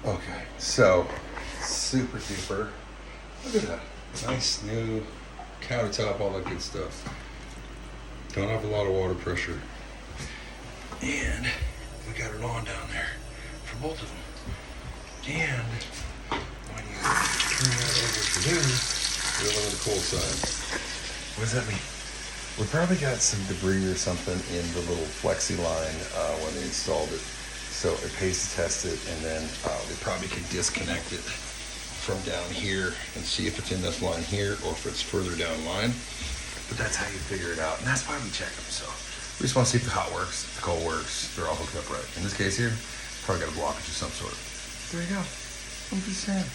Okay, so super duper. Look at that. Nice new countertop, all that good stuff. Don't have a lot of water pressure. And we got it on down there for both of them. And when you turn that over to new, we're on the cold side. What does that mean? We probably got some debris or something in the little flexi line when they installed it. So it pays to test it, and then we probably could disconnect it from down here and see if it's in this line here or if it's further down line. But that's how you figure it out, and that's why we check them. So we just want to see if the hot works, if the cold works, they're all hooked up right. In this case here, probably got a blockage of some sort. There you go. I'm just saying.